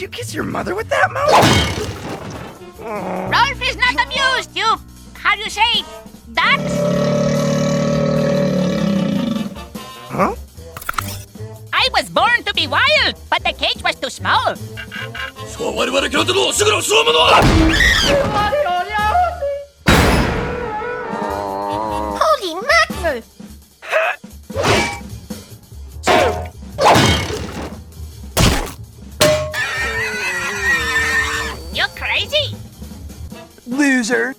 you kiss your mother with that mouth? Rolf is not amused, you... How do you say? Ducks? Huh? I was born to be wild, but the cage was too small. Holy mackerel! You're crazy! Loser.